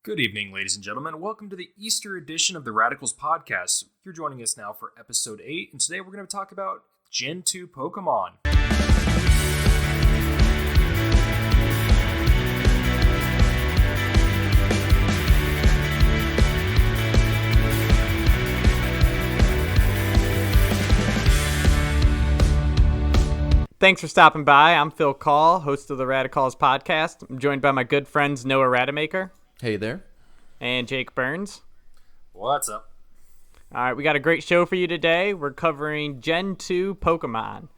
Good evening, ladies and gentlemen. Welcome to the Easter edition of the RadeKalls podcast. You're joining us now for episode 8, and today we're going to talk about Gen 2 Pokemon. Thanks for stopping by. I'm Phillip Kall, host of the RadeKalls podcast. I'm joined by my good friends Noah Rademacher. Hey there. And Jake Burns. What's up? All right, we got a great show for you today. We're covering Gen 2 Pokemon.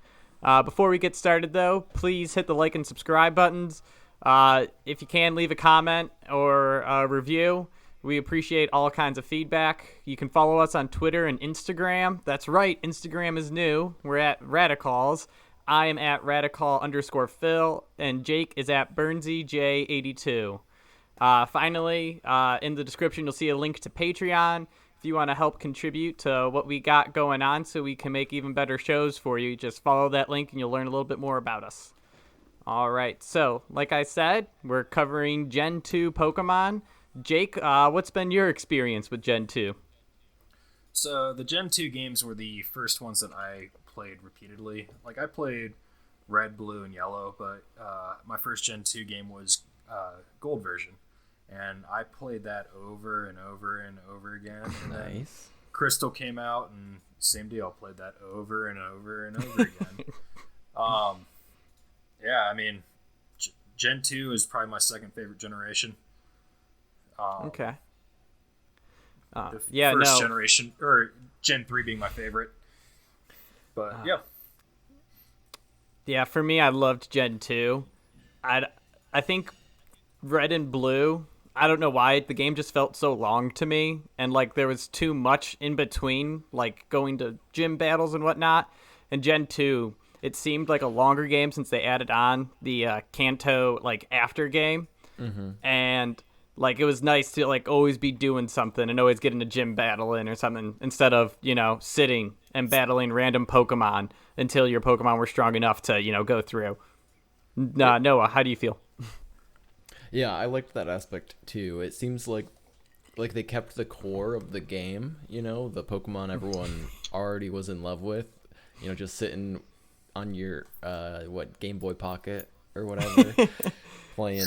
Before we get started, though, please hit the like and subscribe buttons. If you can, leave a comment or a review. We appreciate all kinds of feedback. You can follow us on Twitter and Instagram. That's right, Instagram is new. We're at RadeKalls. I am at RadeKall_Phil, and Jake is at BurnseyJ82. Finally, in the description, you'll see a link to Patreon if you want to help contribute to what we got going on so we can make even better shows for you. Just follow that link and you'll learn a little bit more about us. All right, so like I said, we're covering Gen 2 Pokemon. Jake, what's been your experience with Gen 2? So the Gen 2 games were the first ones that I played repeatedly. Like, I played Red, Blue, and Yellow, but my first Gen 2 game was Gold version. And I played that over and over and over again. And Nice. Crystal came out, and same deal. Played that over and over and over again. Yeah, I mean, Gen 2 is probably my second favorite generation. Okay. The Yeah, first no. generation, or Gen 3 being my favorite. But, yeah. Yeah, for me, I loved Gen 2. I think Red and Blue, I don't know why, the game just felt so long to me, and like there was too much in between, like going to gym battles and whatnot. And Gen 2, it seemed like a longer game since they added on the Kanto like after game. And like it was nice to like always be doing something and always getting a gym battle in or something instead of, sitting and battling random Pokemon until your Pokemon were strong enough to, go through. Noah, how do you feel? Yeah, I liked that aspect too. It seems like they kept the core of the game, the Pokemon everyone already was in love with, just sitting on your Game Boy Pocket or whatever, playing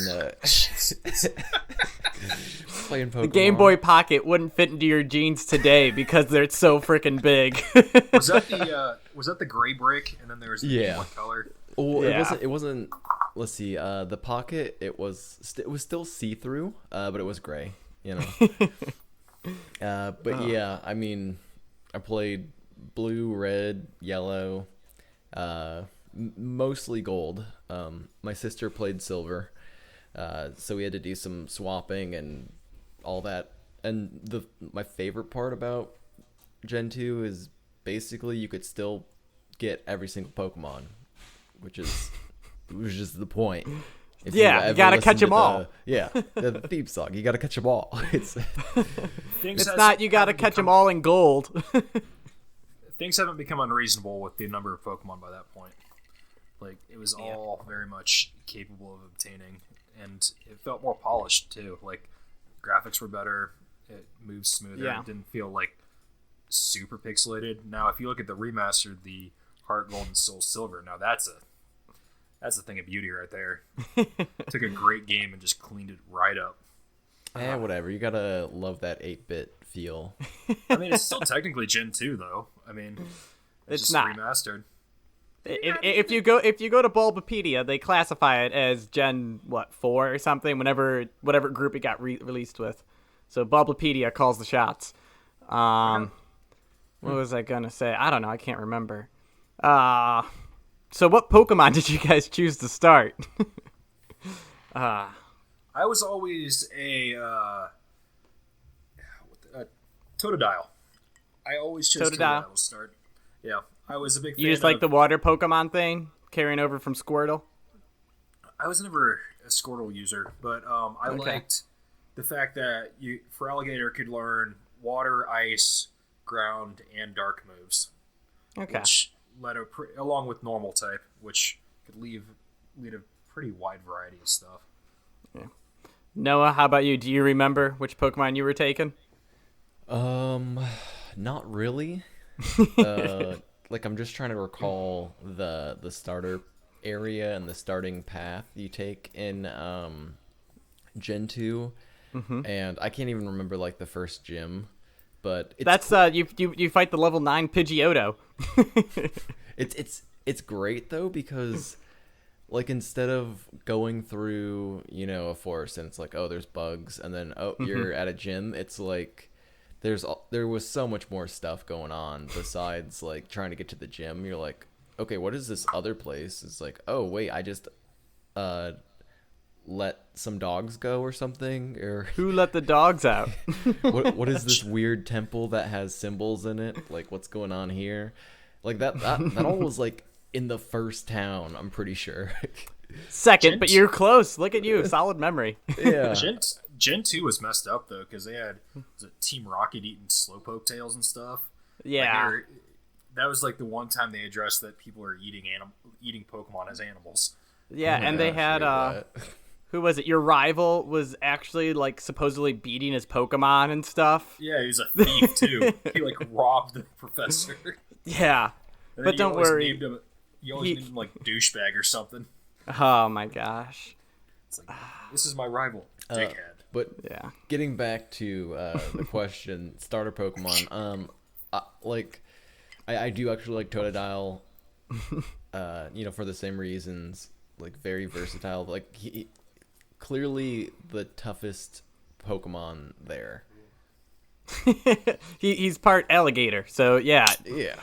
playing Pokemon. The Game Boy Pocket wouldn't fit into your jeans today because they're so freaking big. Was that the gray brick, and then there was the one color? Well, Yeah. it wasn't. Let's see. The Pocket, it was still see-through, but it was gray. But yeah, I mean, I played Blue, Red, Yellow, mostly Gold. My sister played Silver, so we had to do some swapping and all that. And my favorite part about Gen 2 is basically you could still get every single Pokemon, which is the point. If Yeah, you ever gotta listen catch to 'em all. the theme song. You gotta catch them all. It's not you gotta catch them all in gold. Things haven't become unreasonable with the number of Pokemon by that point. Like, it was all very much capable of obtaining, and it felt more polished too. Like, graphics were better, it moved smoother, Yeah. It didn't feel like super pixelated. Now, if you look at the remastered, the Heart Gold and Soul Silver, now that's a thing of beauty right there. Took a great game and just cleaned it right up. Whatever. You gotta love that 8-bit feel. I mean, it's still technically Gen 2 though. I mean, It's just not. remastered. If you go to Bulbapedia, they classify it as Gen 4 or something. Whatever group it got released with, so Bulbapedia calls the shots. What was I gonna say? I don't know. I can't remember. So what Pokemon did you guys choose to start? I was always a Totodile. I always chose Totodile to start. Yeah, I was a big fan. You just like the water Pokemon thing, carrying over from Squirtle? I was never a Squirtle user, but I liked the fact that Feraligatr could learn water, ice, ground, and dark moves. Okay. Which along with normal type, which could lead a pretty wide variety of stuff. Yeah. Noah, how about you? Do you remember which Pokemon you were taking? Not really. Like I'm just trying to recall the starter area and the starting path you take in Gen 2, and I can't even remember like the first gym, but That's you fight the level 9 Pidgeotto. it's great though because like instead of going through a forest and it's like, oh, there's bugs, and then you're at a gym, it's like there was so much more stuff going on besides like trying to get to the gym. You're like, okay, what is this other place? It's like, oh wait, I just let some dogs go or something, or Who let the dogs out? what is this weird temple that has symbols in it? Like, what's going on here? Like that all was like in the first town, I'm pretty sure. Second, but you're close. Look at you, solid memory. Yeah. Gen 2 was messed up though because they had Team Rocket eating slowpoke tails and stuff. Yeah. Like, that was like the one time they addressed that people are eating Pokemon as animals. Yeah, and they had who was it? Your rival was actually like supposedly beating his Pokemon and stuff. Yeah, he was a thief too. He like robbed the professor. Yeah, but don't worry. You always named him like douchebag or something. Oh my gosh. It's like, this is my rival, dickhead. But yeah, getting back to the question, starter Pokemon. I do actually like Totodile. For the same reasons. Like very versatile. Like he clearly the toughest Pokemon there. he's part alligator, so yeah. Yeah.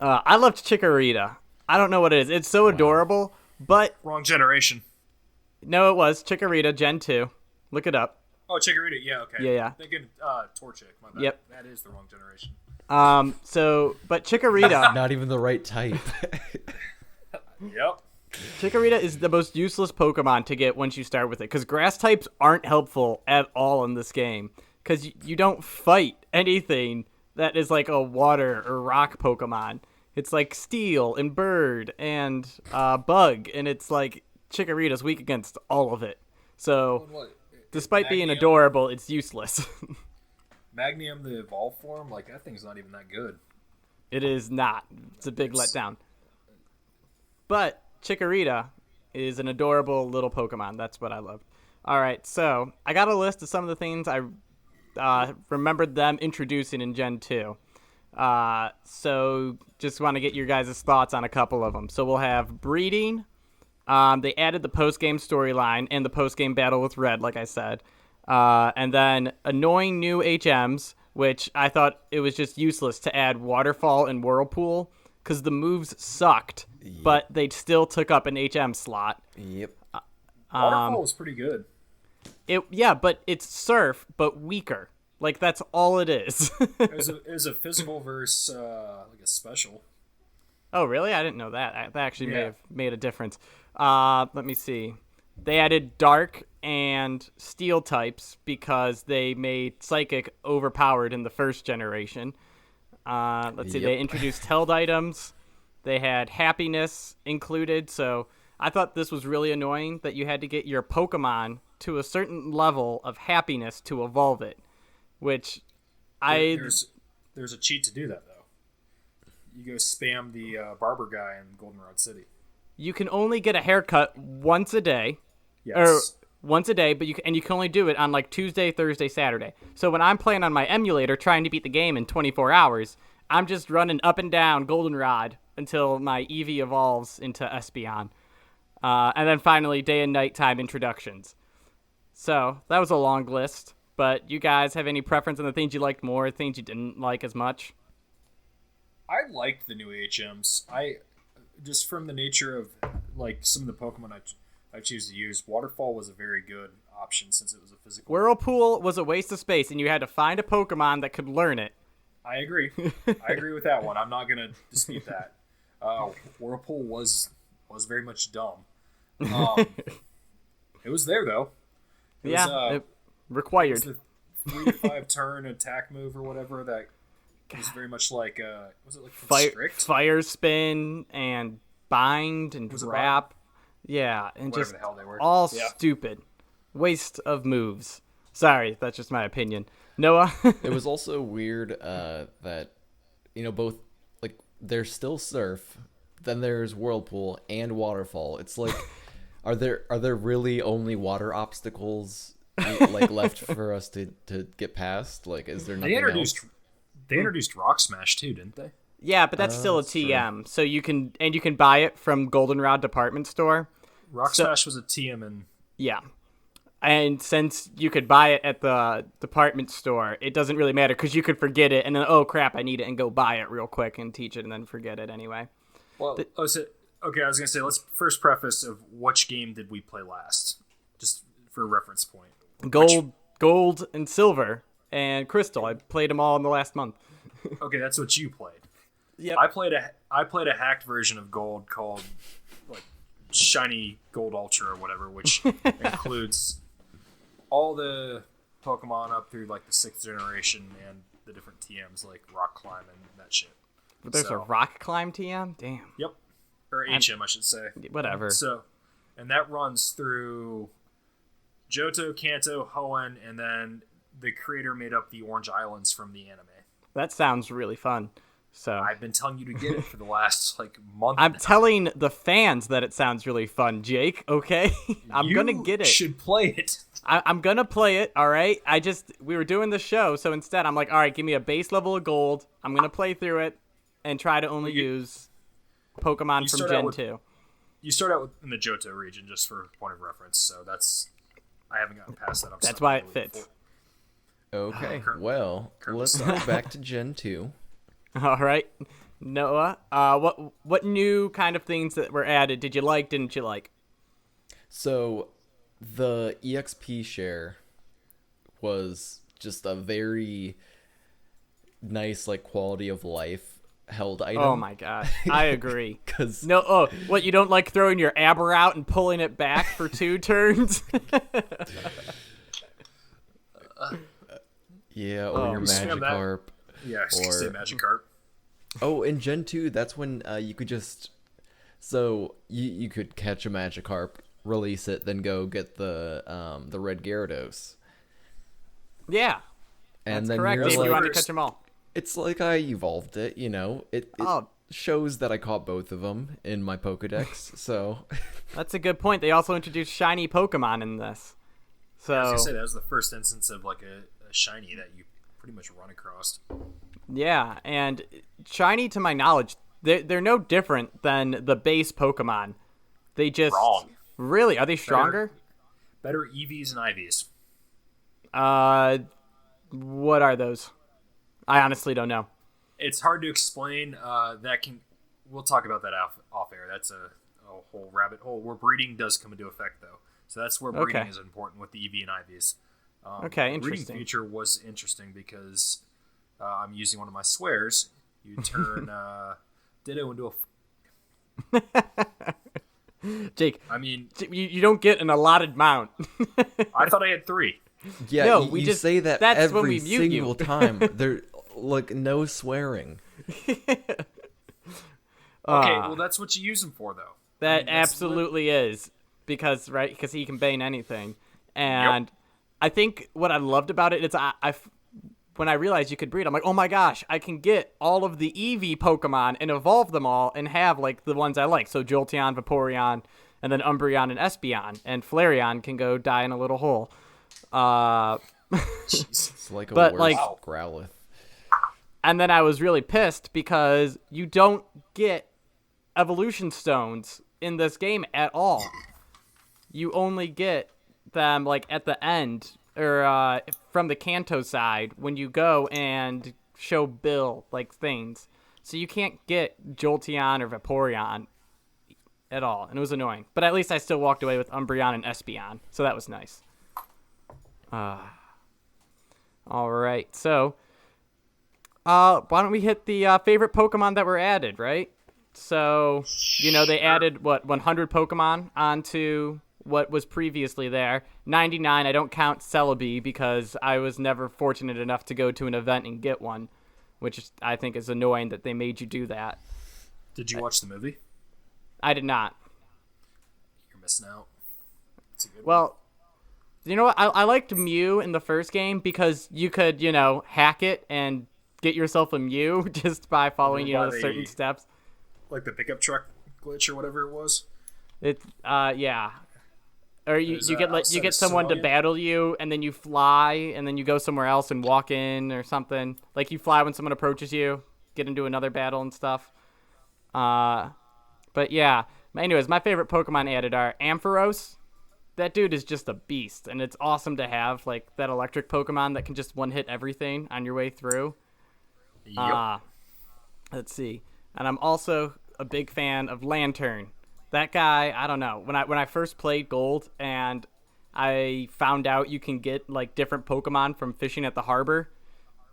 I loved Chikorita. I don't know what it is. It's so adorable, but Wrong generation. no, it was Chikorita Gen 2. Look it up. Oh, Chikorita. Yeah, okay. Yeah. Thinking Torchic. My bad. Yep. That is the wrong generation. But Chikorita, Not even the right type. Yep. Chikorita is the most useless Pokemon to get once you start with it, because grass types aren't helpful at all in this game, because you don't fight anything that is like a water or rock Pokemon. It's like steel and bird and bug, and it's like Chikorita's weak against all of it. So, despite being adorable, it's useless. Magnium, the evolved form, like that thing's not even that good. It is not. It's a big letdown. But Chikorita is an adorable little Pokemon. That's what I loved. All right, so I got a list of some of the things I remembered them introducing in Gen 2. So just want to get your guys' thoughts on a couple of them. So we'll have breeding. They added the post-game storyline and the post-game battle with Red, like I said. And then annoying new HMs, which I thought it was just useless to add Waterfall and Whirlpool because the moves sucked, but they still took up an HM slot. Yep. Waterfall was pretty good. But it's Surf, but weaker. Like, that's all it is. It was a physical versus like a special. Oh, really? I didn't know that. That actually may have made a difference. Let me see. They added Dark and Steel types because they made Psychic overpowered in the first generation. Let's see. They introduced held items. They had Happiness included. So I thought this was really annoying that you had to get your Pokemon to a certain level of happiness to evolve it, which There's a cheat to do that, though. You go spam the barber guy in Goldenrod City. You can only get a haircut once a day. Yes. Or once a day, but you can only do it on like Tuesday, Thursday, Saturday. So when I'm playing on my emulator trying to beat the game in 24 hours, I'm just running up and down Goldenrod until my Eevee evolves into Espeon. And then finally, day and nighttime introductions. So that was a long list, but you guys have any preference on the things you liked more, things you didn't like as much? I liked the new HMs. Just from the nature of like some of the Pokemon I choose to use, Waterfall was a very good option since it was a physical. Whirlpool was a waste of space, and you had to find a Pokemon that could learn it. I agree. I agree with that one. I'm not going to dispute that. Whirlpool was very much dumb. It was there, though. It required. It was the 3 to 5 turn attack move or whatever that was very much like, was it like Constrict? Fire Spin and Bind and Wrap. Yeah, and Whatever just the hell they were. all stupid. Waste of moves. Sorry, that's just my opinion. Noah? It was also weird that, both, like, there's still surf, then there's whirlpool and waterfall. It's like, are there really only water obstacles like left for us to get past? Like, is there nothing else? They introduced Rock Smash too, didn't they? Yeah, but that's still a TM. So you can buy it from Goldenrod department store. Smash was a TM and yeah. And since you could buy it at the department store, it doesn't really matter because you could forget it and then, oh crap, I need it, and go buy it real quick and teach it and then forget it anyway. Well, okay, I was going to say, let's first preface of which game did we play last, just for a reference point. Gold and silver and crystal. I played them all in the last month. Okay, that's what you played. Yep. I played a hacked version of Gold called like Shiny Gold Ultra or whatever, which includes all the Pokemon up through like the 6th generation and the different TMs like Rock Climb and that shit. But there's a Rock Climb TM? Damn. Yep. Or HM, I should say. Whatever. So, and that runs through Johto, Kanto, Hoenn, and then the creator made up the Orange Islands from the anime. That sounds really fun. So I've been telling you to get it for the last month. I'm telling the fans that it sounds really fun, Jake. Okay, I'm gonna get it. You should play it. I'm gonna play it. All right. We were doing the show, so instead I'm like, all right, give me a base level of gold. I'm gonna play through it and try to only use Pokemon from Gen 2. You start out in the Johto region, just for point of reference. So I haven't gotten past that. That's why it fits. Okay, well, let's go back to Gen 2. All right, Noah. What new kind of things that were added did you like? Didn't you like? So, the EXP share was just a very nice, like, quality of life held item. Oh my god, I agree. What, you don't like throwing your Aber out and pulling it back for 2 turns? Yeah, or your Magikarp. Yeah, say Magikarp. Oh, in Gen 2, that's when you could just... So, you could catch a Magikarp, release it, then go get the red Gyarados. Yeah, and that's then correct. You're If like, you wanted to catch them all. It's like I evolved it, It shows that I caught both of them in my Pokedex, so... That's a good point. They also introduced shiny Pokemon in this. So I was going to say, that was the first instance of like a shiny that you pretty much run across. Yeah, and shiny, to my knowledge, they're no different than the base Pokemon. They just... Wrong. Really? Are they stronger? Better EVs and IVs. What are those? I honestly don't know. It's hard to explain. We'll talk about that off air. That's a whole rabbit hole where breeding does come into effect, though. So that's where breeding is important with the EV and IVs. Okay, interesting. The interesting. breeding feature was interesting because I'm using one of my swears. You turn Ditto into a... Jake, I mean... You don't get an allotted mount. I thought I had 3. Yeah, no, you say that that's when every we mute single time. There, like, no swearing. Okay, well, that's what you use them for, though. That absolutely is. Because he can bane anything. And I think what I loved about it is when I realized you could breed, I'm like, oh my gosh, I can get all of the EV Pokemon and evolve them all and have like the ones I like. So Jolteon, Vaporeon, and then Umbreon and Espeon. And Flareon can go die in a little hole. It's like a worse Growlithe. And then I was really pissed because you don't get evolution stones in this game at all. You only get them like at the end or from the Kanto side when you go and show Bill like things. So you can't get Jolteon or Vaporeon at all, and it was annoying. But at least I still walked away with Umbreon and Espeon, so that was nice. All right, so why don't we hit the favorite Pokemon that were added, right? So, they added, 100 Pokemon onto what was previously there. 99, I don't count Celebi because I was never fortunate enough to go to an event and get one, which I think is annoying that they made you do that. Did you watch the movie? I did not. You're missing out. It's a good one. You know what? I liked Mew in the first game because you could, hack it and get yourself a Mew just by following, By certain steps. like the pickup truck glitch or whatever it was. Yeah. Or you get outside get of someone to Somalia? battle you, and then you fly, and then you go somewhere else and walk in or something. Like you fly when someone approaches you, get into another battle and stuff. But yeah. Anyways, my favorite Pokemon added are Ampharos. That dude is just a beast, and it's awesome to have like that electric Pokemon that can just one hit everything on your way through. Yep. Let's see. And I'm also a big fan of Lantern. That guy, I don't know. When I first played Gold and I found out you can get like different Pokemon from fishing at the harbor,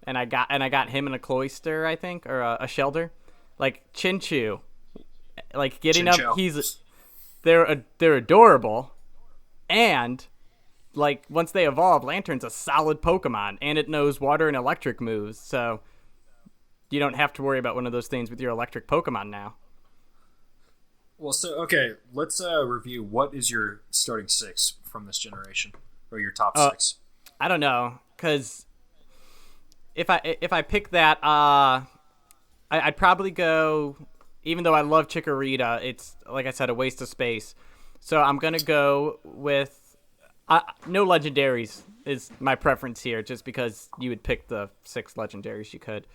and I got him in a cloister, I think, or a shelter. Like Chinchou. Like getting Chinchou. up, they're adorable. And like once they evolve, Lantern's a solid Pokemon, and it knows water and electric moves, so you don't have to worry about one of those things with your electric Pokemon now. Well, so okay, let's review. What is your starting 6 from this generation, or your top 6? I don't know, cause if I pick that, I'd probably go. Even though I love Chikorita, it's like I said, a waste of space. So I'm gonna go with no legendaries is my preference here, just because you would pick the 6 legendaries you could.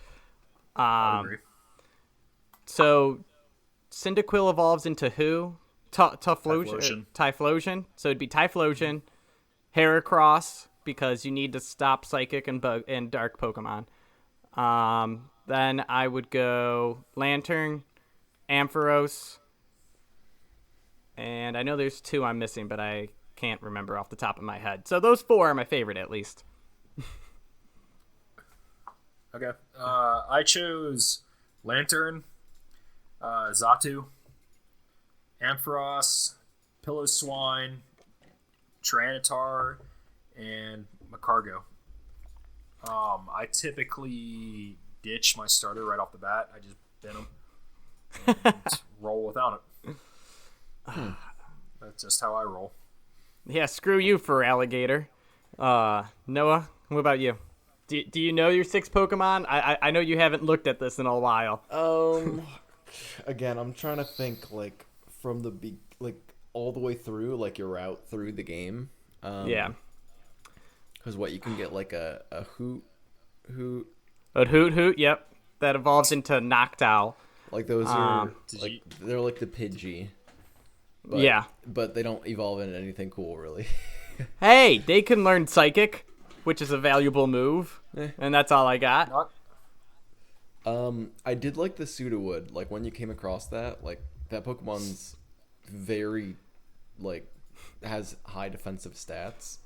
I agree. So Cyndaquil evolves into who? Typhlosion. Typhlosion. So it'd be Typhlosion, Heracross, because you need to stop Psychic and Dark Pokemon. Then I would go Lantern, Ampharos, and I know there's 2 I'm missing, but I can't remember off the top of my head. So those 4 are my favorite, at least. Okay. I chose Lantern, Xatu, Ampharos, Piloswine, Tyranitar, and Macargo. I typically ditch my starter right off the bat. I just bin them and roll without it. That's just how I roll. Yeah, screw you for alligator. Noah, what about you? Do you know your 6 Pokemon? I know you haven't looked at this in a while. Again, I'm trying to think like from the all the way through, like your route through the game. Yeah. Because you can get like a hoot. A Hoot, yep. That evolves into Noctowl. Like those are they're like the Pidgey. But, yeah. But they don't evolve into anything cool, really. Hey, they can learn Psychic, which is a valuable move, and that's all I got. I did like the Sudowoodo. Like when you came across that, like that Pokemon's very has high defensive stats.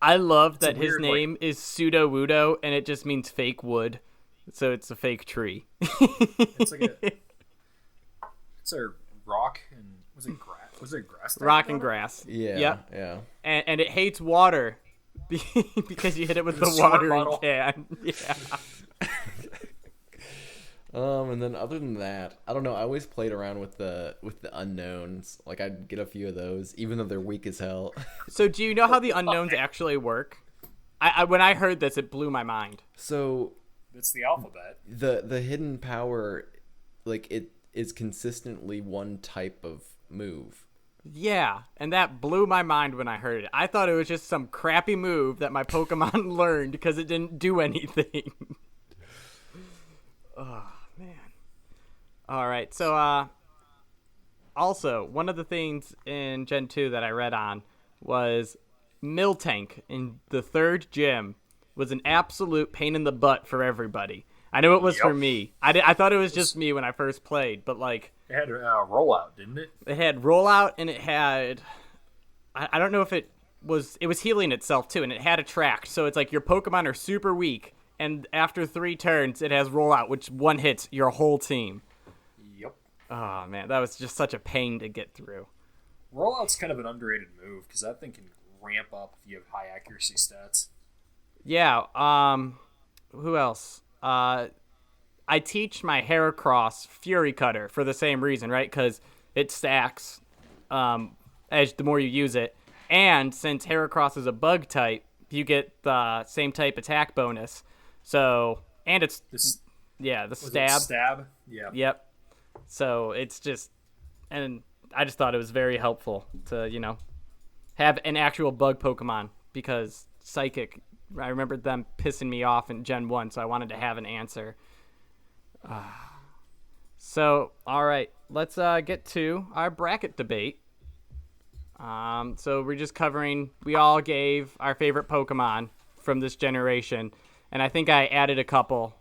I love that his name is Sudowoodo, and it just means fake wood, so it's a fake tree. It's like it's a rock and was it grass? Was it grass? Rock and grass. Yeah. Yep. Yeah. And it hates water because you hit it with the watering can. Yeah. And then other than that, I don't know. I always played around with the unknowns. Like I'd get a few of those, even though they're weak as hell. So do you know how the unknowns actually work? I when I heard this, it blew my mind. So it's the alphabet. The hidden power, like it is consistently one type of move. Yeah, and that blew my mind when I heard it. I thought it was just some crappy move that my Pokemon learned because it didn't do anything. Oh, man. All right, so also, one of the things in Gen 2 that I read on was Miltank in the 3rd gym was an absolute pain in the butt for everybody. I know it was for me. I thought it was just me when I first played, but like... It had a rollout, didn't it? It had rollout, and it had... I don't know if it was healing itself, too, and it had attract. So it's like your Pokemon are super weak, and after 3 turns, it has rollout, which one hits your whole team. Yep. Oh, man, that was just such a pain to get through. Rollout's kind of an underrated move, because that thing can ramp up if you have high accuracy stats. Yeah, who else? I teach my Heracross Fury Cutter for the same reason, right? Because it stacks as the more you use it. And since Heracross is a bug type, you get the same type attack bonus. So, and it's the stab. Stab. Yeah. Yep. So it's just, and I just thought it was very helpful to have an actual bug Pokemon, because Psychic, I remembered them pissing me off in Gen 1, so I wanted to have an answer. So, all right, let's get to our bracket debate. So we're just covering, we all gave our favorite Pokemon from this generation, and I think I added a couple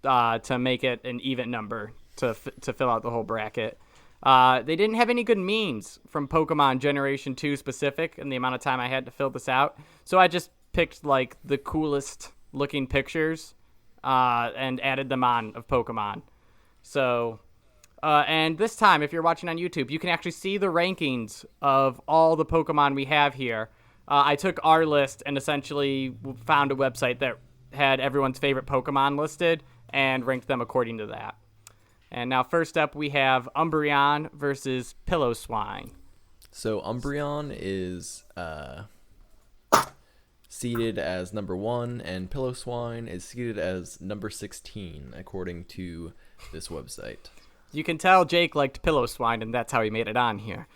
to make it an even number to fill out the whole bracket. They didn't have any good memes from Pokemon Generation 2 specific in the amount of time I had to fill this out, so I just picked like the coolest looking pictures and added them on of Pokemon. So, and this time, if you're watching on YouTube, you can actually see the rankings of all the Pokemon we have here. I took our list and essentially found a website that had everyone's favorite Pokemon listed and ranked them according to that. And now first up, we have Umbreon versus Pillow-Swine. So Umbreon is seeded as number 1, and Pillow-Swine is seeded as number 16, according to this website. You can tell Jake liked Pillow-Swine, and that's how he made it on here.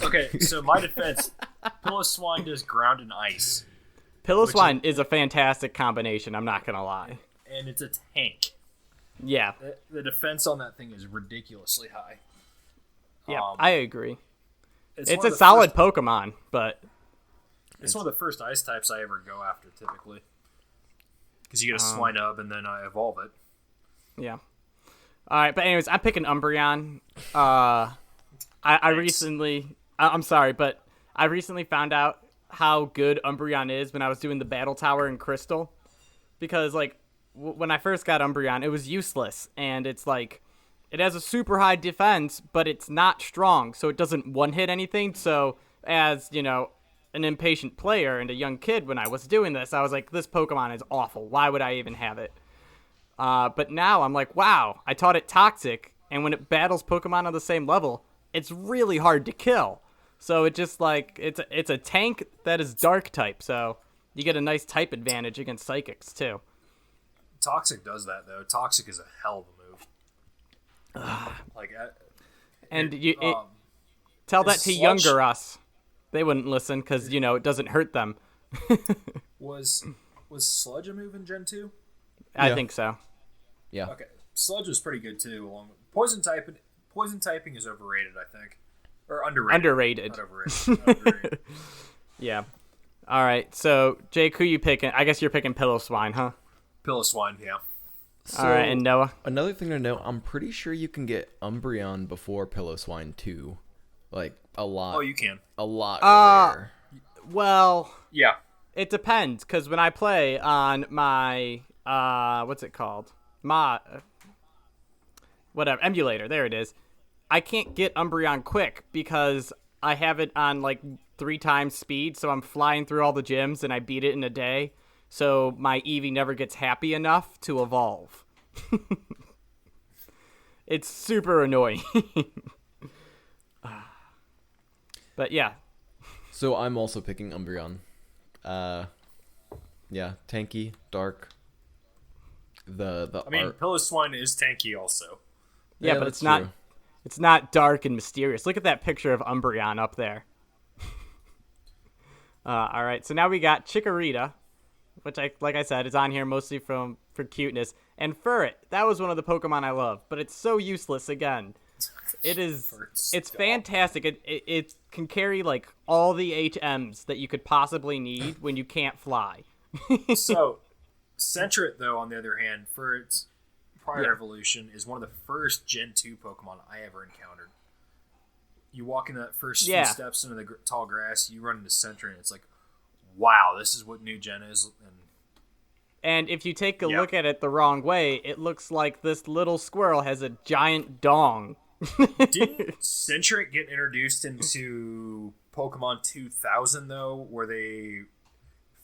Okay, so my defense, Pillow-Swine does ground and ice. Pillow-Swine is a fantastic combination, I'm not going to lie. And it's a tank. Yeah. The defense on that thing is ridiculously high. Yeah, I agree. It's a the solid Pokemon, but... It's one of the first ice types I ever go after, typically. Because you get a Swinub, and then I evolve it. Yeah. All right, but anyways, I'm picking Umbreon. I recently... I'm sorry, but I recently found out how good Umbreon is when I was doing the Battle Tower in Crystal. Because, like, when I first got Umbreon, it was useless. And it's like, it has a super high defense, but it's not strong, so it doesn't one-hit anything. So, as, an impatient player and a young kid when I was doing this, I was like, this Pokemon is awful. Why would I even have it? But now I'm like, wow, I taught it Toxic, and when it battles Pokemon on the same level, it's really hard to kill. So it just like, it's a tank that is Dark type, so you get a nice type advantage against Psychics too. Toxic does that though. Toxic is a hell of a move. Tell that to younger us. They wouldn't listen because, it doesn't hurt them. Was Sludge a move in Gen 2? I think so. Yeah. Okay. Sludge was pretty good too. Along with Poison typing is overrated, I think. Or underrated. Underrated. Not overrated. Underrated. Yeah. All right. So, Jake, who you picking? I guess you're picking Pillow-Swine, huh? Pillow-Swine, yeah. All right, and Noah? Another thing to note, I'm pretty sure you can get Umbreon before Pillow-Swine too. Like, a lot. Oh, you can. A lot earlier. Well... Yeah. It depends, because when I play on my... what's it called? Emulator, there it is. I can't get Umbreon quick because I have it on like 3 times speed, so I'm flying through all the gyms and I beat it in a day. So my Eevee never gets happy enough to evolve. It's super annoying. But yeah. So I'm also picking Umbreon. Yeah, tanky, dark. Pillow-Swine is tanky also. Yeah, but it's not. True. It's not dark and mysterious. Look at that picture of Umbreon up there. All right, so now we got Chikorita, which, like I said, is on here mostly for cuteness. And Furret, that was one of the Pokemon I love, but it's so useless again. It's fantastic. It can carry, like, all the HMs that you could possibly need when you can't fly. So, Sentret, though, on the other hand, for its prior evolution, is one of the first Gen 2 Pokemon I ever encountered. You walk into that first few steps into the tall grass, you run into Sentret, and it's like, wow, this is what new Gen is. And if you take a look at it the wrong way, it looks like this little squirrel has a giant dong. Didn't Sentret get introduced into Pokemon 2000, though, where they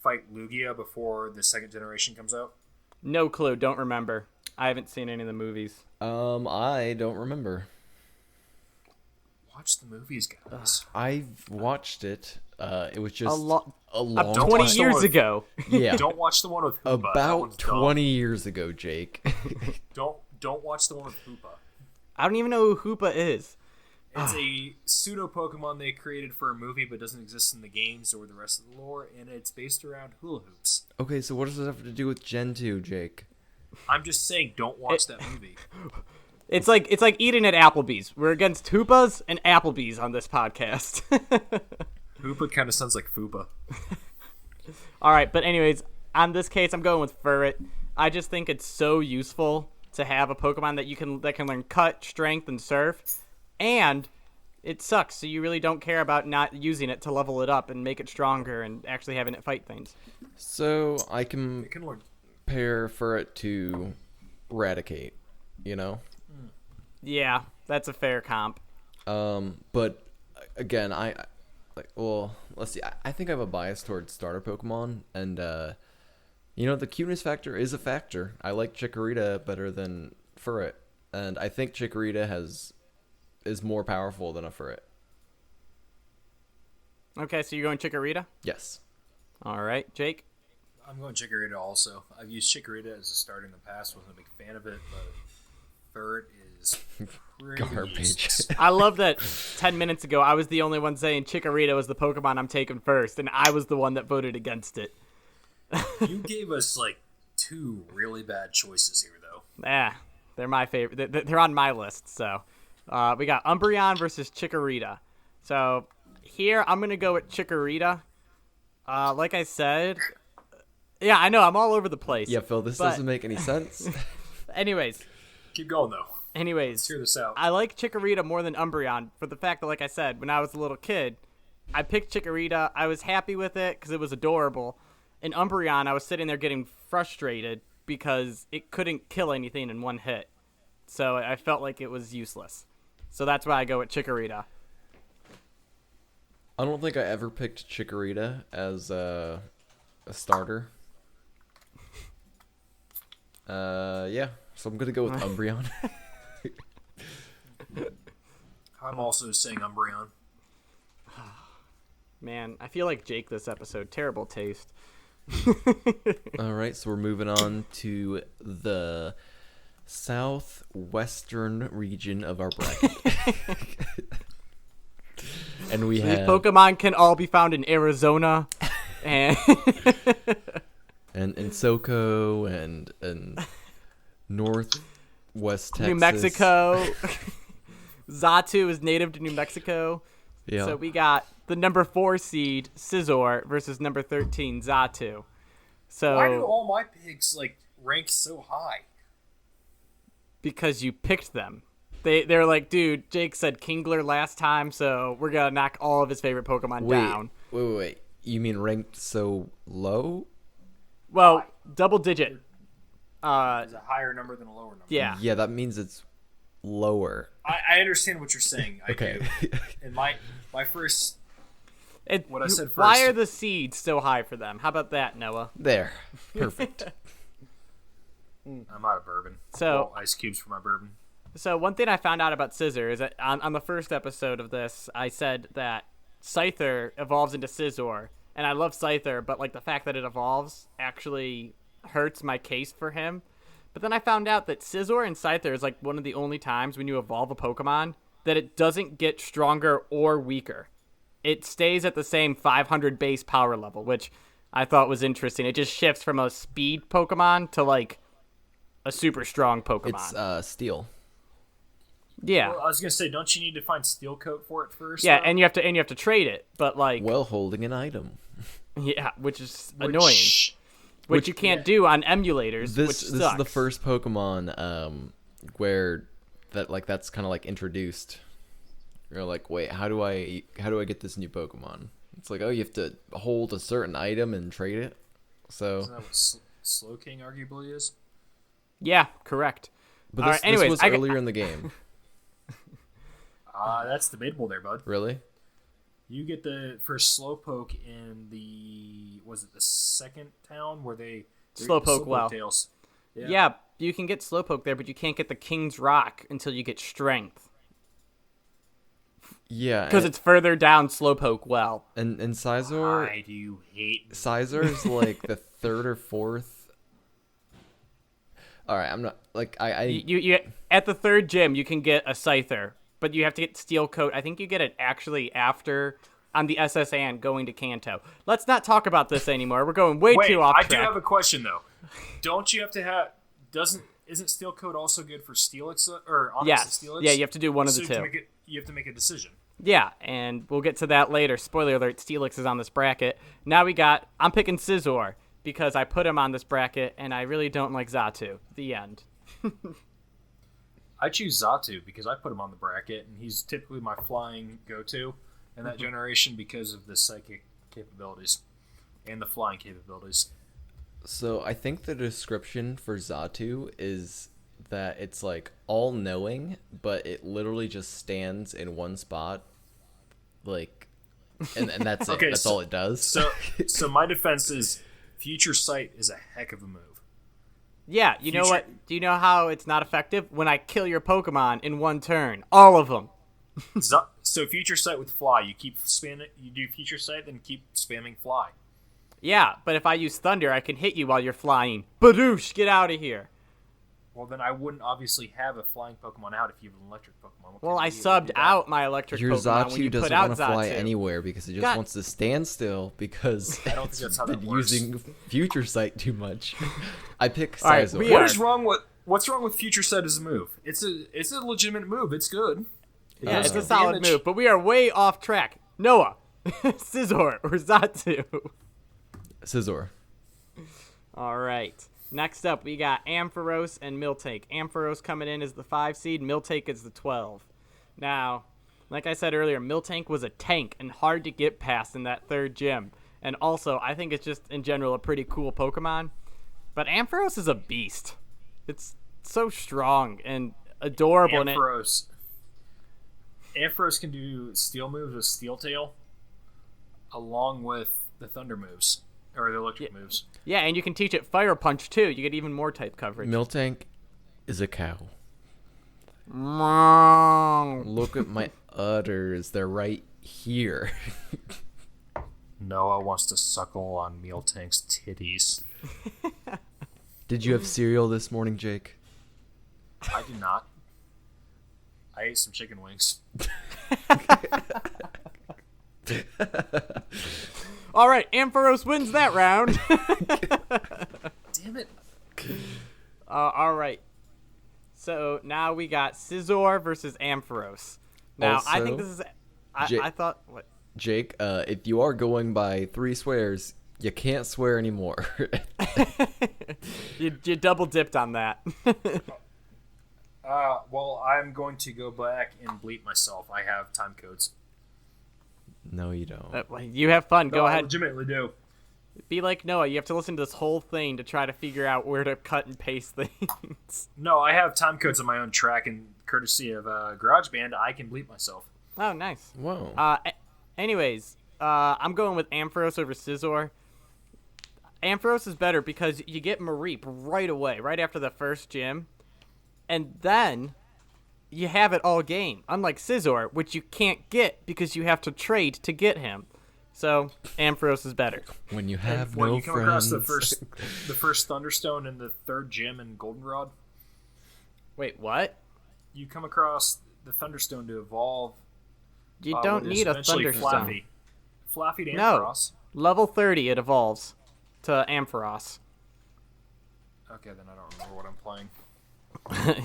fight Lugia before the second generation comes out? No clue. Don't remember. I haven't seen any of the movies. I don't remember. Watch the movies, guys. I've watched it. It was just a long up 20 watch the years one- ago. Yeah, Don't watch the one with Hoopa. That one's about dumb. 20 years ago, Jake. Don't watch the one with Hoopa. I don't even know who Hoopa is. It's a pseudo Pokemon they created for a movie, but doesn't exist in the games or the rest of the lore, and it's based around hula hoops. Okay, so what does this have to do with Gen 2, Jake? I'm just saying, don't watch that movie. It's like eating at Applebee's. We're against Hoopas and Applebee's on this podcast. Hoopa kind of sounds like Fupa. All right, but anyways, on this case, I'm going with Furret. I just think it's so useful to have a Pokemon that can learn Cut, Strength, and Surf, and it sucks. So you really don't care about not using it to level it up and make it stronger and actually having it fight things. So I can It can learn. pair Furret to Radicate, you know? Yeah, that's a fair comp. But again, let's see. I think I have a bias towards starter Pokemon, and the cuteness factor is a factor. I like Chikorita better than Furret, and I think Chikorita is more powerful than a Furret. Okay, so you're going Chikorita? Yes. All right, Jake? I'm going Chikorita also. I've used Chikorita as a starter in the past. Wasn't a big fan of it, but Furret is pretty Garbage. useless. I love that 10 minutes ago I was the only one saying Chikorita was the Pokemon I'm taking first, and I was the one that voted against it. You gave us like two really bad choices here, though. They're my favorite. They're on my list. So we got Umbreon versus Chikorita. So here I'm going to go with Chikorita. Like I said, yeah, I know I'm all over the place. Yeah, Phil, this but- doesn't make any sense. Anyways, Keep going, though. Anyways, Let's hear this out. I like Chikorita more than Umbreon for the fact that, like I said, when I was a little kid, I picked Chikorita. I was happy with it because it was adorable. In Umbreon, I was sitting there getting frustrated because it couldn't kill anything in one hit. So I felt like it was useless. So that's why I go with Chikorita. I don't think I ever picked Chikorita as a starter. Yeah, so I'm gonna go with Umbreon. I'm also saying Umbreon. Man, I feel like Jake this episode. Terrible taste. All right, so we're moving on to the southwestern region of our bracket. And we These have Pokemon can all be found in Arizona. And and SoCo and northwest Texas. New Mexico. Xatu is native to New Mexico. Yeah. So we got the number 4 seed Scizor versus number 13 Xatu. So Why do all my picks rank so high? because you picked them. They're like, dude, Jake said Kingler last time, so we're gonna knock all of his favorite Pokemon down. Wait. You mean ranked so low? Well, double digit. Is a higher number than a lower number. Yeah. Yeah, that means it's lower. I understand what you're saying. I Okay. do. And my first what I said Why first. are the seeds so high for them? How about that, Noah? There. Perfect. I'm out of bourbon. So- Ice cubes for my bourbon. So one thing I found out about Scizor is that on the first episode of this, I said that Scyther evolves into Scizor, and I love Scyther, but the fact that it evolves actually hurts my case for him. But then I found out that Scizor and Scyther is one of the only times when you evolve a Pokemon that it doesn't get stronger or weaker. It stays at the same 500 base power level, which I thought was interesting. It just shifts from a speed Pokemon to a super strong Pokemon. It's steel. Yeah. Well, I was gonna say, don't you need to find Steel Coat for it first? Yeah, though? and you have to trade it, but Well, holding an item. yeah, which is Which- annoying. Which you can't do on emulators, which This sucks. is the first Pokemon where that's kind of introduced. You're like, wait, how do I get this new Pokemon? It's like, oh, you have to hold a certain item and trade it. So, Isn't that what Slow King arguably is? Yeah, correct. but All this, right, anyways, this was I got- earlier in the game. That's debatable there, bud. Really? You get the first Slowpoke in the second town where they Slowpoke well. Tails. Yeah. You can get Slowpoke there, but you can't get the King's Rock until you get Strength. Yeah, because it's further down Slowpoke Well. and Scizor. Why do you hate me? Scizor's like the third or fourth. All right, I'm not like I You at the third gym you can get a Scyther, but you have to get Steel Coat. I think you get it actually after on the SS and going to Kanto. Let's not talk about this anymore. We're going way too off I track. do have a question though. Don't you have to have? Isn't Steel Coat also good for Steelix or Onyx Yes. Steelix? Yeah, you have to do one of the two. You have to make a decision. Yeah, and we'll get to that later. Spoiler alert, Steelix is on this bracket. Now I'm picking Scizor because I put him on this bracket, and I really don't like Xatu. The end. I choose Xatu because I put him on the bracket, and he's typically my flying go-to in that generation because of the psychic capabilities and the flying capabilities. So I think the description for Xatu is that it's like all-knowing, but it literally just stands in one spot, like, and that's it. Okay, That's all it does. So my defense is Future Sight is a heck of a move. Yeah, you know what? Do you know how it's not effective? When I kill your Pokemon in one turn. All of them. So Future Sight with Fly, you keep spamming. You do Future Sight, then keep spamming Fly. Yeah, but if I use Thunder, I can hit you while you're flying. Badoosh, get out of here. Well, then I wouldn't obviously have a flying Pokemon out if you have an electric Pokemon. Well, I subbed out my electric Your Pokemon when you Xatu put doesn't out want to fly Xatu. anywhere because it just wants to stand still because I don't think that's how that been works. using Future Sight too much. I pick All right, Scizor. we are- What's wrong with Future Sight as a move? It's a legitimate move. It's good. Yeah, it's a does solid damage. move, but we are way off track. Noah, Scizor or Xatu? Scizor. All right. Next up, we got Ampharos and Miltank. Ampharos coming in as the 5 seed. Miltank is the 12. Now, like I said earlier, Miltank was a tank and hard to get past in that third gym. And also, I think it's just, in general, a pretty cool Pokemon. But Ampharos is a beast. It's so strong and adorable. Ampharos can do steel moves with Steel Tail, along with the Thunder moves or the electric moves. Yeah, and you can teach it Fire Punch too. You get even more type coverage. Miltank is a cow. Wrong. Look at my udders. They're right here. Noah wants to suckle on Miltank's titties. Did you have cereal this morning, Jake? I did not. I ate some chicken wings. All right, Ampharos wins that round. Damn it. All right. So now we got Scizor versus Ampharos. Now, I think this is... I thought... What? Jake, if you are going by 3 swears, you can't swear anymore. You double dipped on that. Well, I'm going to go back and bleep myself. I have time codes. No, you don't. You have fun. Go I ahead. legitimately do. Be like Noah. You have to listen to this whole thing to try to figure out where to cut and paste things. No, I have time codes on my own track, and courtesy of GarageBand, I can bleep myself. Oh, nice. Whoa. Anyways, I'm going with Ampharos over Scizor. Ampharos is better because you get Mareep right away, right after the first gym. And then you have it all game, unlike Scizor, which you can't get because you have to trade to get him. So, Ampharos is better. When you have When no you come friends. across the first Thunderstone in the third gym in Goldenrod, Wait, what? you come across the Thunderstone to evolve. You don't what is need a eventually Thunderstone. Flaffy to No. Ampharos. Level 30, it evolves to Ampharos. Okay, then I don't remember what I'm playing.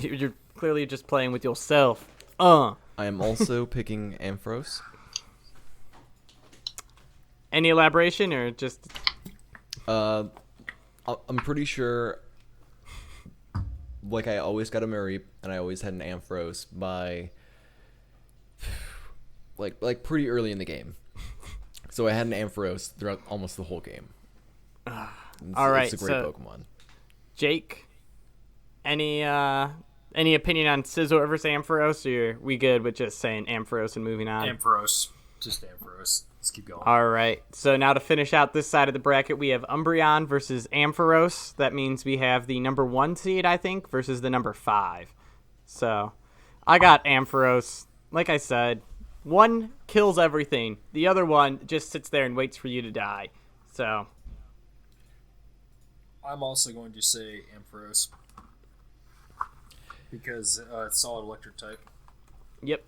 You're clearly just playing with yourself. I am also picking Ampharos. Any elaboration or just... I'm pretty sure, like, I always got a Mareep, and I always had an Ampharos by, like pretty early in the game. So I had an Ampharos throughout almost the whole game. All right, It's a great Pokemon. Jake, any opinion on Scizor versus Ampharos, or are we good with just saying Ampharos and moving on? Ampharos. Just Ampharos. Let's keep going. All right, so now to finish out this side of the bracket, we have Umbreon versus Ampharos. That means we have the number 1 seed, I think, versus the number 5. So I got Ampharos. Like I said, One kills everything. The other one just sits there and waits for you to die. So I'm also going to say Ampharos because it's solid electric type. Yep.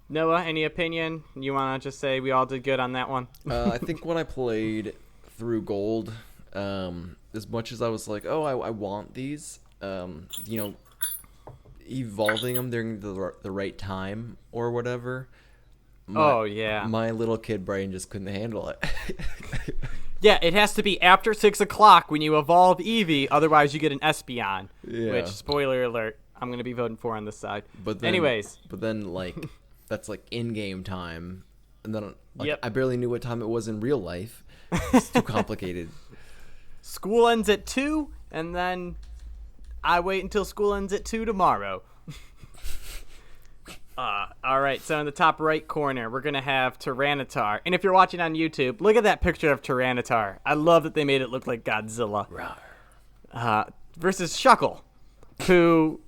Noah, any opinion? You want to just say we all did good on that one? I think when I played through Gold, as much as I was like, oh, I want these, evolving them during the right time or whatever. My little kid brain just couldn't handle it. Yeah, it has to be after 6 o'clock when you evolve Eevee, otherwise you get an Espeon. Yeah. Which, spoiler alert, I'm going to be voting for on this side. But then, like, that's like in-game time, and then I barely knew what time it was in real life. It's too complicated. School ends at 2, and then I wait until school ends at 2 tomorrow. All right, so in the top right corner, we're going to have Tyranitar. And if you're watching on YouTube, look at that picture of Tyranitar. I love that they made it look like Godzilla. Versus Shuckle, who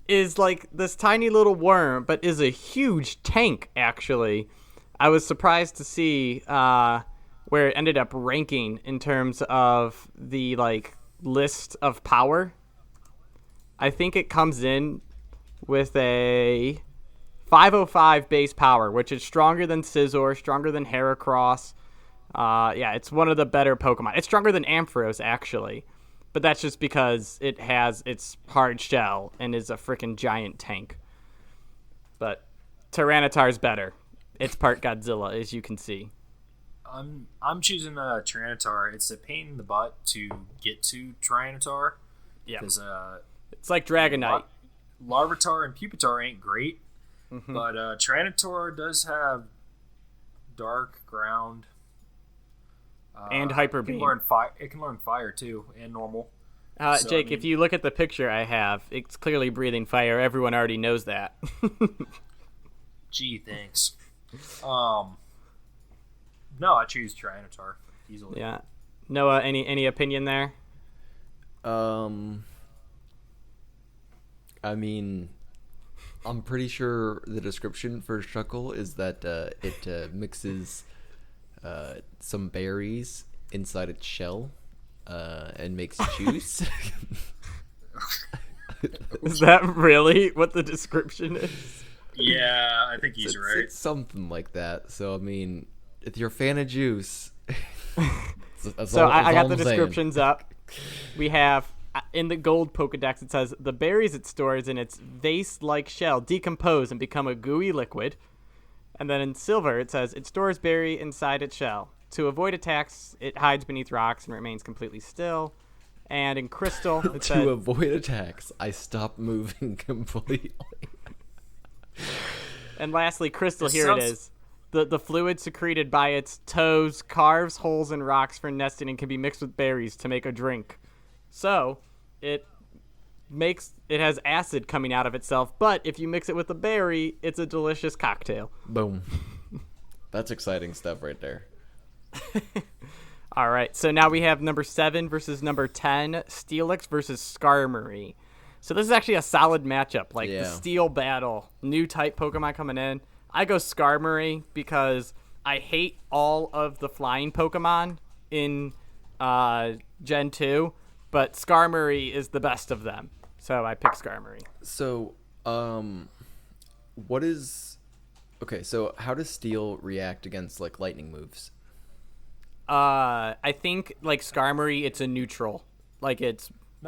is like this tiny little worm, but is a huge tank, actually. I was surprised to see where it ended up ranking in terms of the like list of power. I think it comes in with a 505 base power, which is stronger than Scizor, stronger than Heracross. It's one of the better Pokemon. It's stronger than Ampharos, actually. But that's just because it has its hard shell and is a freaking giant tank. But Tyranitar's better. It's part Godzilla, as you can see. I'm choosing Tyranitar. It's a pain in the butt to get to Tyranitar. Yeah. Because it's like Dragonite. Larvitar and Pupitar ain't great. Mm-hmm. But Tyranitar does have Dark, Ground, and Hyper Beam. It can learn Fire too, and Normal. Jake, if you look at the picture I have, it's clearly breathing fire. Everyone already knows that. Gee, thanks. No, I choose Tyranitar easily. Yeah. Noah, any opinion there? I mean, I'm pretty sure the description for Shuckle is that it mixes some berries inside its shell and makes juice. Is that really what the description is? Yeah, I think he's right. It's something like that. So, I mean, if you're a fan of juice... I got the descriptions up. We have... In the gold Pokedex, it says, the berries it stores in its vase-like shell decompose and become a gooey liquid. And then in silver, it says, it stores berry inside its shell. To avoid attacks, it hides beneath rocks and remains completely still. And in crystal, it says... To avoid attacks, I stop moving completely. And lastly, crystal, here it is. The fluid secreted by its toes carves holes in rocks for nesting and can be mixed with berries to make a drink. So, it has acid coming out of itself, but if you mix it with a berry, it's a delicious cocktail. Boom. That's exciting stuff right there. All right, so now we have number 7 versus number 10, Steelix versus Skarmory. So this is actually a solid matchup, the Steel Battle, new type Pokemon coming in. I go Skarmory because I hate all of the flying Pokemon in Gen 2. But Skarmory is the best of them, so I pick Skarmory. So, so how does Steel react against, lightning moves? I think, Skarmory, it's a neutral. No,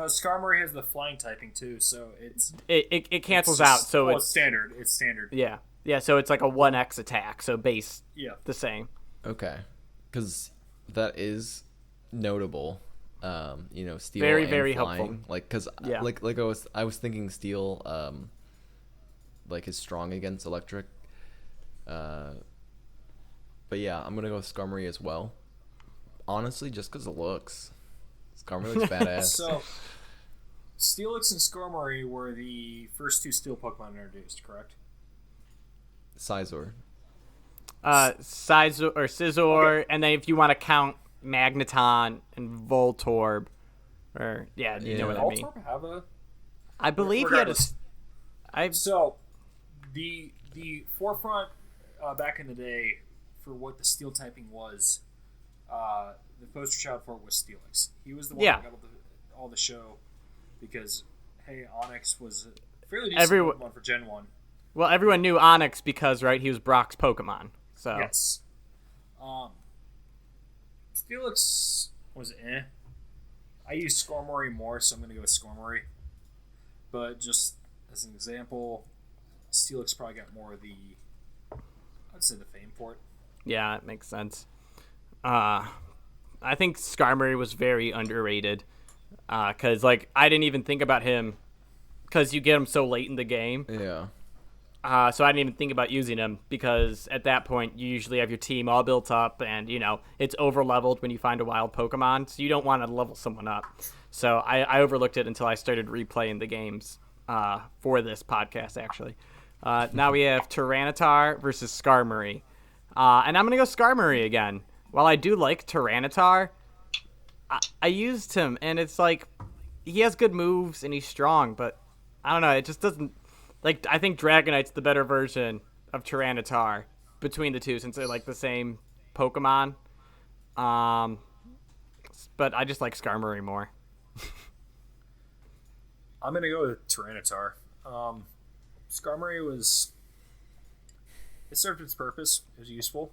Skarmory has the flying typing, too, so it's... It cancels out, so it's standard. It's standard. Yeah. Yeah, so it's like a 1x attack, so base the same. Okay. Because that is notable. Steel very, and very flying. helpful. I was thinking Steel, is strong against electric. But yeah, I'm gonna go with Skarmory as well. Honestly, just because of looks, Skarmory looks badass. So, Steelix and Skarmory were the first 2 Steel Pokemon introduced, correct? Scizor. Scizor, okay. And then if you want to count Magneton and Voltorb, or you know what I mean. Voltorb have a... I believe he had a... So, the the forefront back in the day for what the steel typing was. The poster child for it was Steelix. He was the one that got all the show because, hey, Onyx was a fairly decent Pokemon for Gen 1. Well, everyone knew Onyx because, right, he was Brock's Pokemon. So yes. Steelix was I use Skarmory more, so I'm going to go with Skarmory. But just as an example, Steelix probably got more of I'd say the fame for it. Yeah, it makes sense. I think Skarmory was very underrated because, like, I didn't even think about him because you get him so late in the game. Yeah. So I didn't even think about using him because at that point you usually have your team all built up and, it's over-leveled when you find a wild Pokemon, so you don't want to level someone up. So I overlooked it until I started replaying the games for this podcast, actually. Now we have Tyranitar versus Skarmory. And I'm going to go Skarmory again. While I do like Tyranitar, I used him, and it's like, he has good moves, and he's strong, but I don't know, it just doesn't, like, I think Dragonite's the better version of Tyranitar between the two, since they're, like, the same Pokemon. But I just like Skarmory more. I'm going to go with Tyranitar. Skarmory it served its purpose. It was useful.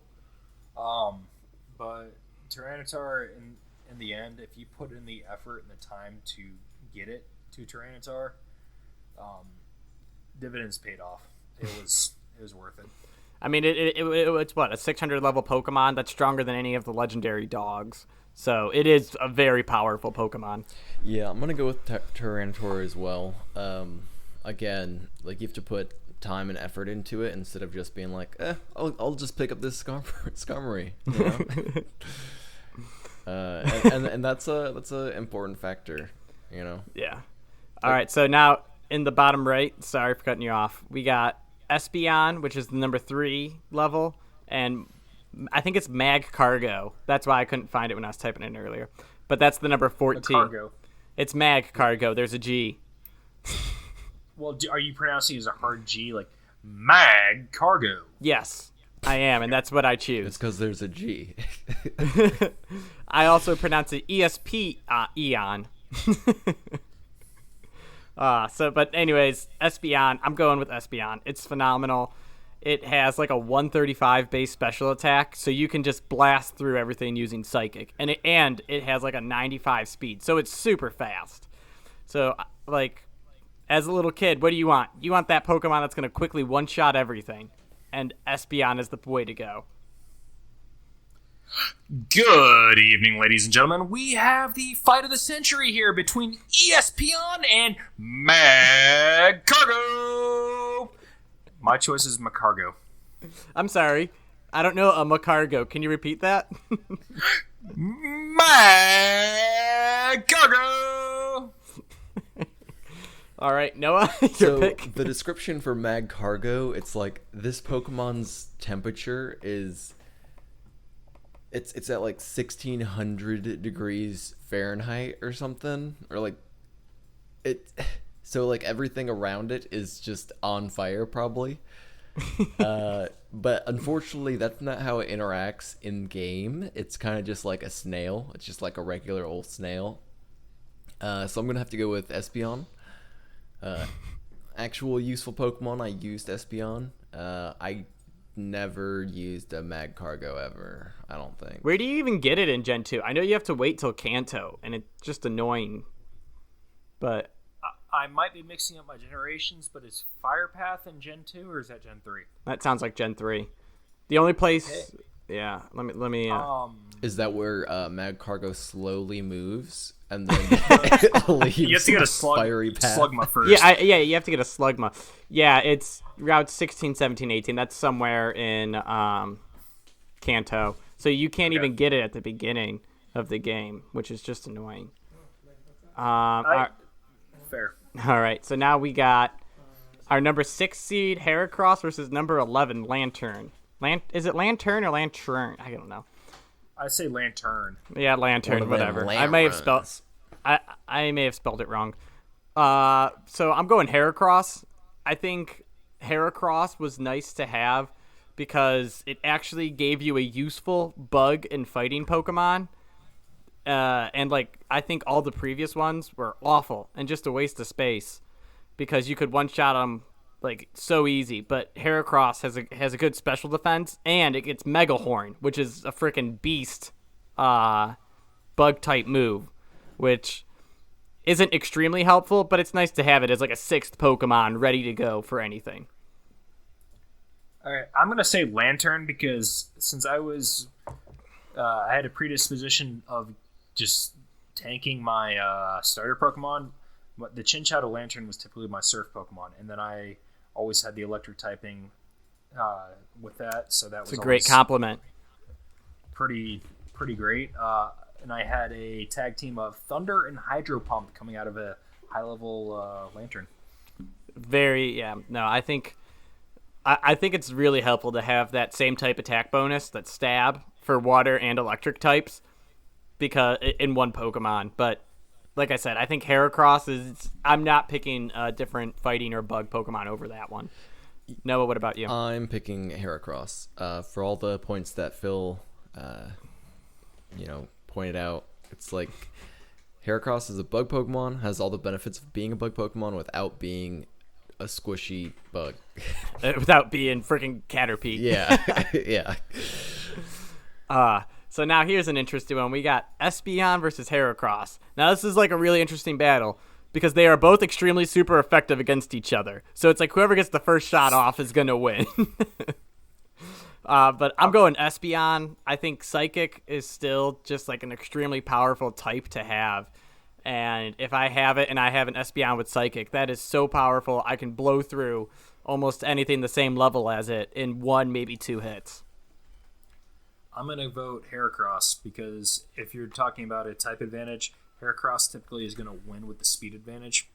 But Tyranitar, in the end, if you put in the effort and the time to get it to Tyranitar, dividends paid off. It was worth it. I mean, it's what, a 600 level Pokemon that's stronger than any of the legendary dogs. So it is a very powerful Pokemon. Yeah, I'm gonna go with Tyranitar as well. Again, like, you have to put time and effort into it instead of just being like, I'll just pick up this Skarmory, and that's a important factor, Yeah. All right, so now in the bottom right, sorry for cutting you off, we got Espeon, which is the number 3 level, and I think it's Mag Cargo. That's why I couldn't find it when I was typing it in earlier. But that's the number 14. Cargo. It's Mag Cargo. There's a G. Well, are you pronouncing it as a hard G, like Mag Cargo? Yes, I am, and that's what I choose. It's because there's a G. I also pronounce it ESP Eon. But anyways, Espeon, I'm going with Espeon. It's phenomenal. It has like a 135 base special attack, so you can just blast through everything using Psychic. And it has like a 95 speed, so it's super fast. So, like, as a little kid, what do you want? You want that Pokemon that's going to quickly one-shot everything. And Espeon is the way to go. Good evening, ladies and gentlemen. We have the fight of the century here between Espeon and Mag Cargo. My choice is Macargo. I'm sorry. I don't know a Macargo. Can you repeat that? Mag Cargo. All right, Noah, so pick. The description for Mag Cargo, it's like this Pokemon's temperature is it's at like 1600 degrees Fahrenheit or something, or like so like everything around it is just on fire probably. But unfortunately that's not how it interacts in game. It's kind of just like a snail. It's just like a regular old snail. So I'm gonna have to go with Espeon. Actual useful Pokemon, I used Espeon. I never used a Mag Cargo ever, I don't think. Where do you even get it in Gen 2? I know you have to wait till Kanto, and it's just annoying. But I might be mixing up my generations, but is Fire Path in Gen 2 or is that Gen 3? That sounds like Gen 3. The only place... Okay. Yeah, let me. Is that where Mag Cargo slowly moves and then leaves you have to get a Slugma first? Yeah, you have to get a Slugma. Yeah, it's Route 16, 17, 18. That's somewhere in Kanto. So you can't even get it at the beginning of the game, which is just annoying. Fair. All right, so now we got our number 6 seed Heracross versus number 11 Lantern. Is it Lantern or Lantern? I don't know. I say Lantern. Yeah, Lantern, whatever. I may have spelled it wrong. So I'm going Heracross. I think Heracross was nice to have because it actually gave you a useful bug and fighting Pokemon. And like I think all the previous ones were awful and just a waste of space because you could one-shot them like so easy. But Heracross has a good special defense, and it gets Mega Horn, which is a freaking beast bug type move, which isn't extremely helpful, but it's nice to have it as like a 6th Pokemon ready to go for anything. All right, I'm gonna say Lantern because since I had a predisposition of just tanking my starter Pokemon. The Chinchou Lantern was typically my Surf Pokemon, and then I always had the Electric typing with that, so that was a great compliment. Pretty great. And I had a tag team of Thunder and Hydro Pump coming out of a high-level Lantern. I think it's really helpful to have that same type attack bonus, that stab for water and electric types, because in one Pokemon. But like I said, I think Heracross is. I'm not picking a different fighting or bug Pokemon over that one. Noah, what about you? I'm picking Heracross for all the points that Phil, pointed out. It's like Heracross is a bug Pokemon, has all the benefits of being a bug Pokemon without being a squishy bug. Without being freaking Caterpie. Yeah, yeah. So now here's an interesting one. We got Espeon versus Heracross. Now this is like a really interesting battle because they are both extremely super effective against each other. So it's like whoever gets the first shot off is going to win. But I'm going Espeon. I think Psychic is still just like an extremely powerful type to have. And if I have it and I have an Espeon with Psychic, that is so powerful. I can blow through almost anything the same level as it in 1, maybe 2 hits. I'm going to vote Heracross because if you're talking about a type advantage, Heracross typically is going to win with the speed advantage.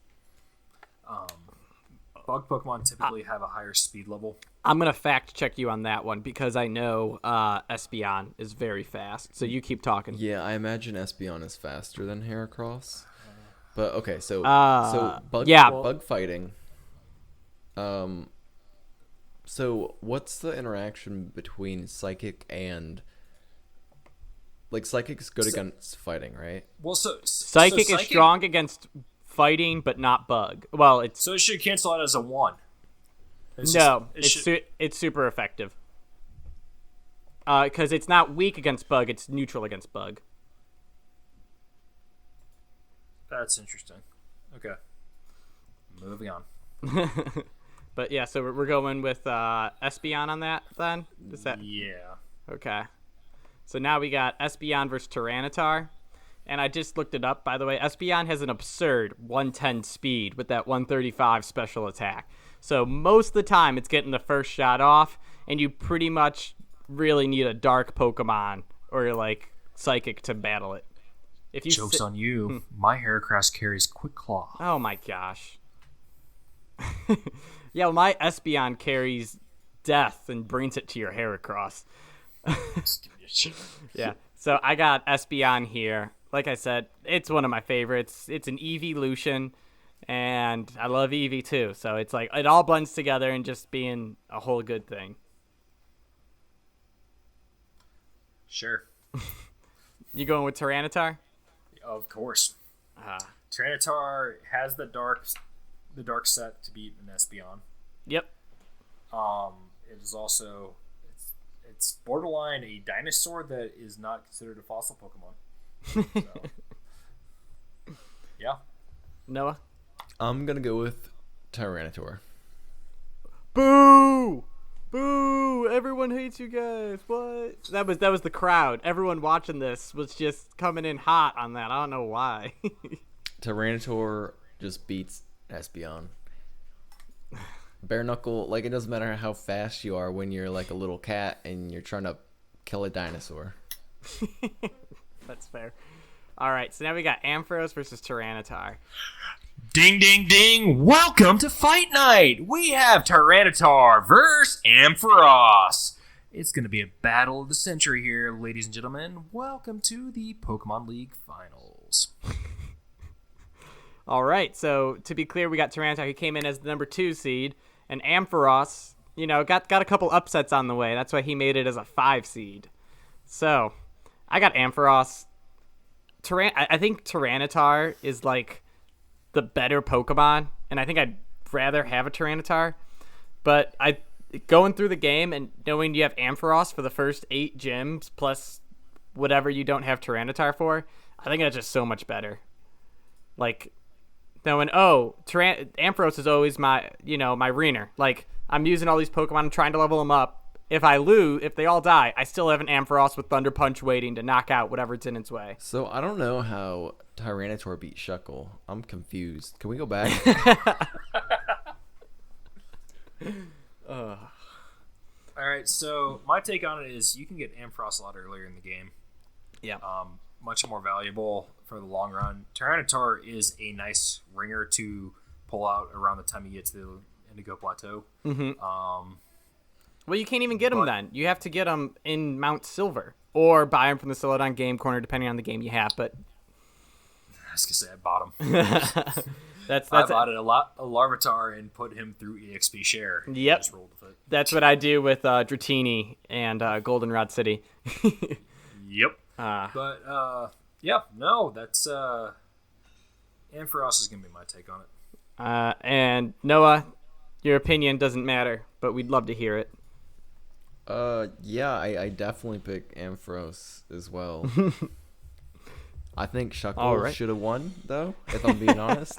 Bug Pokemon typically have a higher speed level. I'm going to fact check you on that one because I know Espeon is very fast. So you keep talking. Yeah, I imagine Espeon is faster than Heracross. But okay, so bug fighting. So what's the interaction between Psychic and Psychic's good against fighting, right? Well, Psychic is strong against fighting, but not bug. Well, it should cancel out as a 1. It's super effective. Because it's not weak against bug; it's neutral against bug. That's interesting. Okay, moving on. But yeah, so we're going with Espeon on that then? Yeah. Okay. So now we got Espeon versus Tyranitar. And I just looked it up, by the way. Espeon has an absurd 110 speed with that 135 special attack. So most of the time it's getting the first shot off, and you pretty much really need a dark Pokemon or like Psychic to battle it. Joke's on you. My Heracross carries Quick Claw. Oh my gosh. Yeah, well, my Espeon carries death and brings it to your Heracross. Yeah, so I got Espeon here. Like I said, it's one of my favorites. It's an evolution, and I love Eevee too. So it's like it all blends together and just being a whole good thing. Sure. You going with Tyranitar? Of course. Tyranitar has the dark set to beat an Espeon. Yep. It is also it's borderline a dinosaur that is not considered a fossil Pokemon. So, yeah. Noah? I'm gonna go with Tyranitar. Boo! Boo! Everyone hates you guys. What? That was the crowd. Everyone watching this was just coming in hot on that. I don't know why. Tyranitar just beats Espeon. Bare knuckle, like it doesn't matter how fast you are when you're like a little cat and you're trying to kill a dinosaur. That's fair. All right, so now we got Ampharos versus Tyranitar. Ding, ding, ding! Welcome to Fight Night! We have Tyranitar versus Ampharos. It's going to be a battle of the century here, ladies and gentlemen. Welcome to the Pokemon League Finals. All right, so to be clear, we got Tyranitar who came in as the number 2 seed, And Ampharos, got a couple upsets on the way. That's why he made it as a 5 seed. So, I got Ampharos. I think Tyranitar is like the better Pokemon, and I think I'd rather have a Tyranitar. But going through the game and knowing you have Ampharos for the first 8 gyms plus whatever you don't have Tyranitar for, I think that's just so much better. Like knowing, Ampharos is always my Reener. Like I'm using all these Pokemon, I'm trying to level them up. If they all die, I still have an Ampharos with Thunder Punch waiting to knock out whatever's in its way. So I don't know how Tyranitar beat Shuckle. I'm confused. Can we go back? All right, so my take on it is you can get Ampharos a lot earlier in the game. Yeah. Much more valuable for the long run. Tyranitar is a nice ringer to pull out around the time you get to the Indigo Plateau. Mm-hmm. Well, you can't even get them then. You have to get them in Mount Silver or buy them from the Celadon Game Corner, depending on the game you have. But I was gonna say I bought them. I bought a Larvitar and put him through EXP share. Yep. Just rolled with it. That's what I do with Dratini and Goldenrod City. Yep. That's Ampharos is gonna be my take on it. And Noah, your opinion doesn't matter, but we'd love to hear it. I definitely pick Ampharos as well. I think Shuckle should have won, though, if I'm being honest.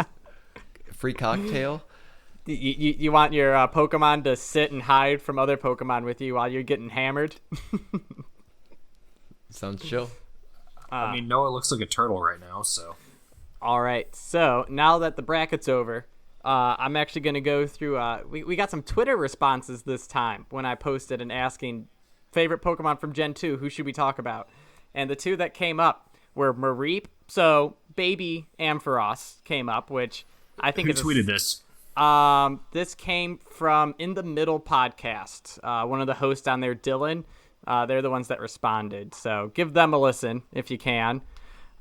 Free cocktail. You want your Pokemon to sit and hide from other Pokemon with you while you're getting hammered? Sounds chill. I mean, Noah looks like a turtle right now, so. All right, so now that the bracket's over, I'm actually going to go through... we got some Twitter responses this time when I posted and asking favorite Pokemon from Gen 2, who should we talk about? And the two that came up were Mareep, so Baby Ampharos came up, which I think Who tweeted this? This came from In the Middle podcast. One of the hosts on there, Dylan. They're the ones that responded, so give them a listen if you can.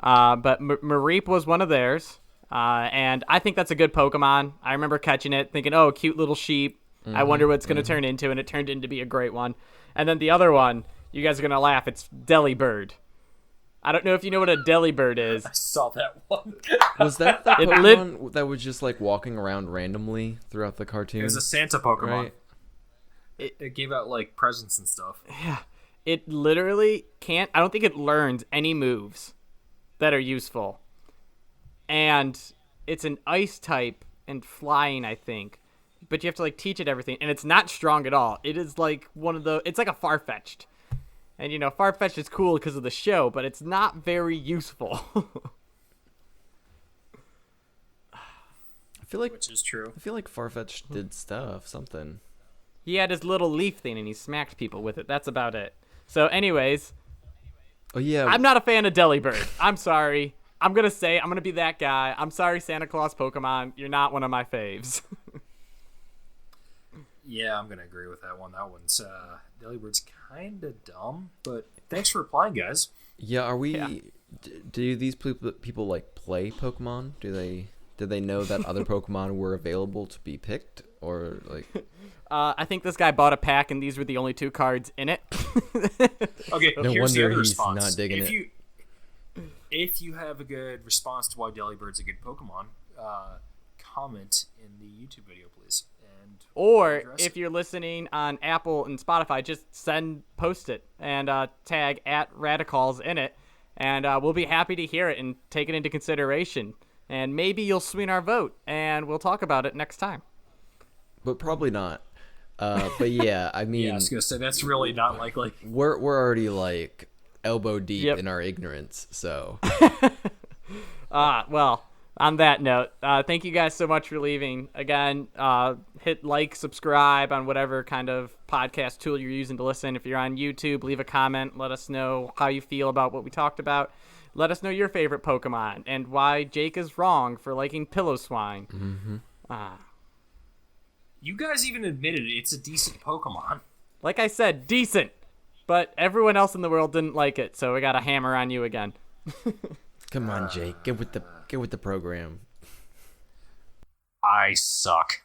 But Mareep was one of theirs. And I think that's a good Pokemon. I remember catching it, thinking, oh, cute little sheep. Mm-hmm, I wonder what it's going to turn into, and it turned into be a great one. And then the other one, you guys are going to laugh, it's Delibird. I don't know if you know what a Delibird is. I saw that one. Was that the Pokemon that was just like walking around randomly throughout the cartoon? It was a Santa Pokemon. Right? It gave out like presents and stuff. Yeah. It literally can't, I don't think it learns any moves that are useful. And it's an ice type and flying, I think. But you have to like teach it everything. And it's not strong at all. It is like it's like a Farfetch'd. And Farfetch'd is cool because of the show, but it's not very useful. Which is true. I feel like Farfetch'd did something. He had his little leaf thing and he smacked people with it. That's about it. So anyways. Oh yeah. I'm not a fan of Delibird. I'm sorry. I'm going to be that guy. I'm sorry, Santa Claus Pokemon. You're not one of my faves. Yeah, I'm going to agree with that one. That one's, Delibird's kind of dumb, but thanks for replying, guys. Yeah, do these people like play Pokemon? Did they know that other Pokemon were available to be picked, or like? I think this guy bought a pack, and these were the only 2 cards in it. Okay, no here's the wonder other he's response. not digging it. If you have a good response to why Delibird's a good Pokemon, comment in the YouTube video, please. Or if you're listening on Apple and Spotify, just post it and tag @RadeKalls in it, and we'll be happy to hear it and take it into consideration. And maybe you'll swing our vote, and we'll talk about it next time. But probably not. But yeah, I mean, yeah, I was gonna say that's really not likely. We're already like elbow deep in our ignorance, so. Well. On that note, thank you guys so much for leaving. Again, hit like, subscribe on whatever kind of podcast tool you're using to listen. If you're on YouTube, leave a comment. Let us know how you feel about what we talked about. Let us know your favorite Pokemon and why Jake is wrong for liking Pillow-Swine. Mm-hmm. You guys even admitted it's a decent Pokemon. Like I said, decent. But everyone else in the world didn't like it, so we got a hammer on you again. Come on, Jake. Get with the program. I suck.